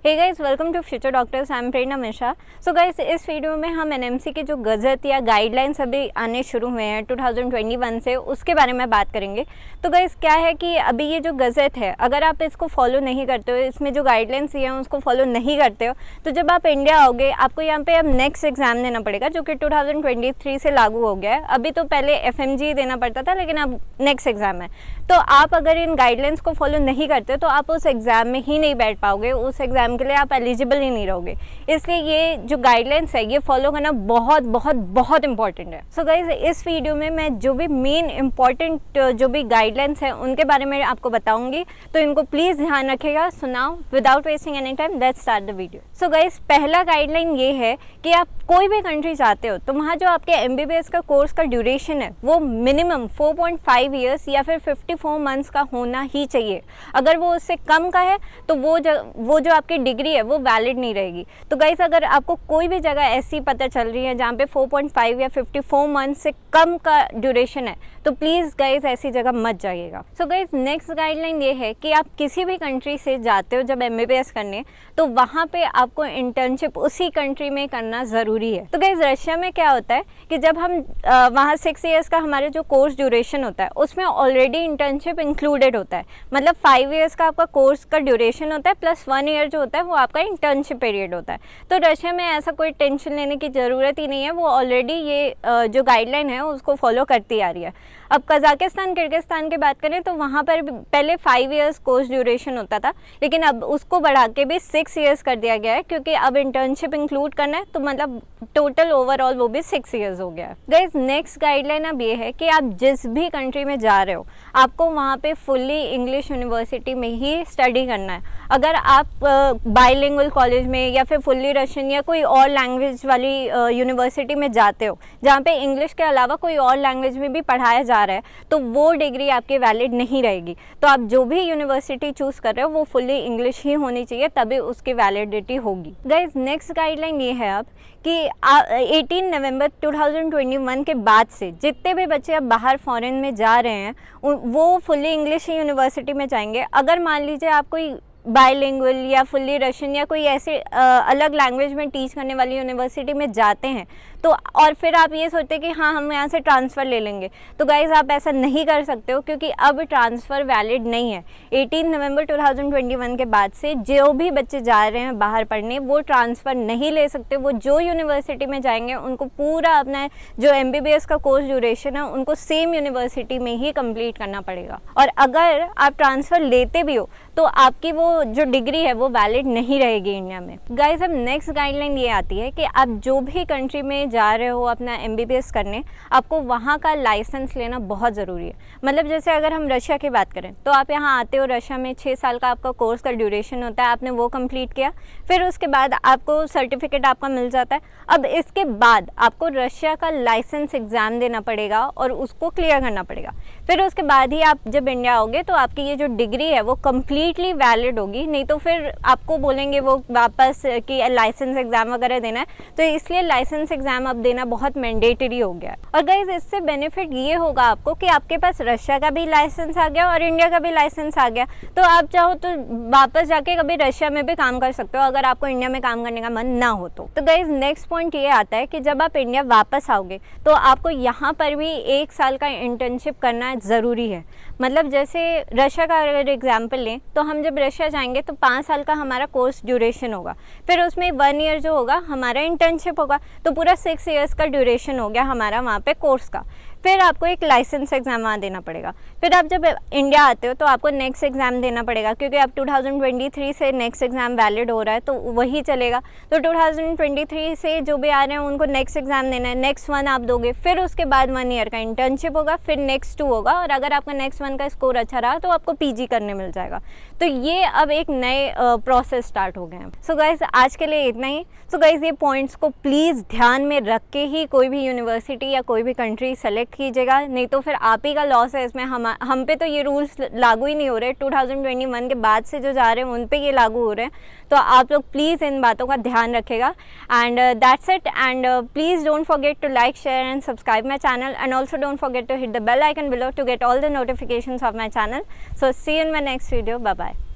Hey guys, welcome to future doctors. I am Prerna Mishra. So guys, इस video में हम NMC के जो गज़ट या गाइडलाइंस अभी आने शुरू हुए हैं 2021 से, उसके बारे में बात करेंगे। तो गाइस, क्या है कि अभी ये जो गज़ट है, अगर आप इसको फॉलो नहीं करते हो, इसमें जो गाइडलाइंस दिए हैं उसको फॉलो नहीं करते हो, तो जब आप इंडिया आओगे आपको यहाँ पे अब नेक्स्ट एग्जाम देना पड़ेगा, जो कि 2023 से लागू हो गया है। अभी तो पहले FMG देना पड़ता था, लेकिन अब नेक्स्ट एग्जाम है। तो आप अगर इन गाइडलाइंस को फॉलो नहीं करते तो आप उस एग्ज़ाम में ही नहीं बैठ पाओगे, उस एग्ज़ाम के लिए आप एलिजिबल ही नहीं रहोगे। इसलिए ये जो गाइडलाइंस है ये फॉलो करना बहुत बहुत बहुत इंपॉर्टेंट है। सो गाइज, इस वीडियो में मैं जो भी मेन इंपॉर्टेंट जो भी गाइडलाइंस है उनके बारे में आपको बताऊंगी, तो इनको प्लीज़ ध्यान रखिएगा। So now without wasting any time let's start the video. So guys, पहला गाइडलाइन ये है कि आप कोई भी कंट्री जाते हो तो वहाँ जो आपके MBBS का कोर्स का ड्यूरेशन है वो मिनिमम 4.5 ईयर्स या फिर 54 मंथ्स का होना ही चाहिए। अगर वो उससे कम का है तो वो जो आपकी डिग्री है वो वैलिड नहीं रहेगी। तो गाइस, अगर आपको कोई भी जगह ऐसी पता चल रही है जहाँ पे 4.5 या 54 मंथ से कम का ड्यूरेशन है, तो प्लीज़ गाइस ऐसी जगह मत जाइएगा। सो गाइस, नेक्स्ट गाइडलाइन ये है कि आप किसी भी कंट्री से जाते हो जब MBBS करने, तो वहाँ पे आपको इंटर्नशिप उसी कंट्री में करना ज़रूरी है। तो गाइस, रशिया में क्या होता है कि जब हम वहाँ 6 ईयर्स का हमारे जो कोर्स ड्यूरेशन होता है उसमें ऑलरेडी इंटर्नशिप इंक्लूडेड होता है। मतलब 5 ईयर्स का आपका कोर्स का ड्यूरेशन होता है प्लस 1 ईयर जो होता है वो आपका इंटर्नशिप पीरियड होता है। तो रशिया में ऐसा कोई टेंशन लेने की ज़रूरत ही नहीं है, वो ऑलरेडी ये जो गाइडलाइन है उसको फॉलो करती आ रही है। अब कजाकिस्तान, किर्गिस्तान की बात करें तो वहाँ पर पहले 5 ईयर्स कोर्स ड्यूरेशन होता था, लेकिन अब उसको बढ़ा के भी 6 ईयर्स कर दिया गया है, क्योंकि अब इंटर्नशिप इंक्लूड करना है, तो मतलब टोटल ओवरऑल वो भी 6 ईयर्स हो गया है। गाइस, नेक्स्ट गाइडलाइन अब ये है कि आप जिस भी कंट्री में जा रहे हो आपको वहाँ पे फुल्ली इंग्लिश यूनिवर्सिटी में ही स्टडी करना है। अगर आप बाइलिंगुअल कॉलेज में या फिर फुल्ली रशियन या कोई और लैंग्वेज वाली यूनिवर्सिटी में जाते हो जहाँ पे इंग्लिश के अलावा कोई और लैंग्वेज में भी पढ़ाया जा रहा है, तो वो डिग्री आपकी वैलिड नहीं रहेगी। तो आप जो भी यूनिवर्सिटी चूज़ कर रहे हो वो फुल्ली इंग्लिश ही होनी चाहिए, तभी उसकी वैलिडिटी होगी। गाइज, नेक्स्ट गाइडलाइन ये है अब कि 18 नवंबर 2021 के बाद से जितने भी बच्चे अब बाहर फॉरेन में जा रहे हैं वो फुल्ली इंग्लिश यूनिवर्सिटी में जाएंगे। अगर मान लीजिए आप कोई बाइलिंगुअल या फुल्ली रशियन या कोई ऐसे अलग लैंग्वेज में टीच करने वाली यूनिवर्सिटी में जाते हैं, तो और फिर आप ये सोचते हैं कि हाँ हम यहाँ से ट्रांसफ़र ले लेंगे, तो गाइज़ आप ऐसा नहीं कर सकते हो, क्योंकि अब ट्रांसफ़र वैलिड नहीं है। 18 नवंबर 2021 के बाद से जो भी बच्चे जा रहे हैं बाहर पढ़ने वो ट्रांसफ़र नहीं ले सकते। वो जो यूनिवर्सिटी में जाएंगे उनको पूरा अपना जो MBBS का कोर्स ड्यूरेशन है उनको सेम यूनिवर्सिटी में ही कंप्लीट करना पड़ेगा। और अगर आप ट्रांसफ़र लेते भी हो तो आपकी वो जो डिग्री है वो वैलिड नहीं रहेगी इंडिया में। गाइस, अब नेक्स्ट गाइडलाइन ये आती है कि आप जो भी कंट्री में जा रहे हो अपना MBBS करने, आपको वहाँ का लाइसेंस लेना बहुत ज़रूरी है। मतलब जैसे अगर हम रशिया की बात करें तो आप यहाँ आते हो, रशिया में 6 साल का आपका कोर्स का ड्यूरेशन होता है, आपने वो कंप्लीट किया, फिर उसके बाद आपको सर्टिफिकेट आपका मिल जाता है। अब इसके बाद आपको रशिया का लाइसेंस एग्ज़ाम देना पड़ेगा और उसको क्लियर करना पड़ेगा। फिर उसके बाद ही आप जब इंडिया आओगे तो आपकी ये जो डिग्री है वो कम्प्लीटली वैलिड होगी। नहीं तो फिर आपको बोलेंगे वो वापस कि लाइसेंस एग्ज़ाम वगैरह देना है, तो इसलिए लाइसेंस एग्ज़ाम अब देना बहुत मैंडेटरी हो गया है। और गाइस, इससे बेनिफिट ये होगा आपको कि आपके पास रशिया का भी लाइसेंस आ गया और इंडिया का भी लाइसेंस आ गया, तो आप चाहो तो वापस जाके कभी रशिया में भी काम कर सकते हो अगर आपको इंडिया में काम करने का मन ना हो तो गाइस, नेक्स्ट पॉइंट ये आता है कि जब आप इंडिया वापस आओगे तो आपको यहाँ पर भी 1 साल का इंटर्नशिप करना ज़रूरी है। मतलब जैसे रशिया का अगर एग्जाम्पल लें तो हम जब रशिया जाएंगे तो 5 साल का हमारा कोर्स ड्यूरेशन होगा, फिर उसमें 1 ईयर जो होगा हमारा इंटर्नशिप होगा, तो पूरा 6 ईयर्स का ड्यूरेशन हो गया हमारा वहाँ पे कोर्स का। फिर आपको एक लाइसेंस एग्ज़ाम वहाँ देना पड़ेगा। फिर आप जब इंडिया आते हो तो आपको नेक्स्ट एग्ज़ाम देना पड़ेगा, क्योंकि अब 2023 से नेक्स्ट एग्ज़ाम वैलिड हो रहा है तो वही चलेगा। तो 2023 से जो भी आ रहे हैं उनको नेक्स्ट एग्ज़ाम देना है, नेक्स्ट 1 आप दोगे, फिर उसके बाद 1 ईयर का इंटर्नशिप होगा, फिर नेक्स्ट 2 होगा, और अगर आपका नेक्स्ट 1 का स्कोर अच्छा रहा तो आपको PG करने मिल जाएगा। तो ये अब एक नए प्रोसेस स्टार्ट हो गए हैं। सो गाइस, आज के लिए इतना ही। सो गाइस, ये पॉइंट्स को प्लीज़ ध्यान में रख के ही कोई भी यूनिवर्सिटी या कोई भी कंट्री सेलेक्ट कीजिएगा, नहीं तो फिर आप ही का लॉस है इसमें। हम पे तो ये रूल्स लागू ही नहीं हो रहे, 2021 के बाद से जो जा रहे हैं उन पे ये लागू हो रहे हैं। तो आप लोग प्लीज़ इन बातों का ध्यान रखेगा। And that's it. And please don't forget to like, share and subscribe my channel, and also don't forget to hit the bell icon below to get all the notifications of my channel. So see you in my next video. Bye bye.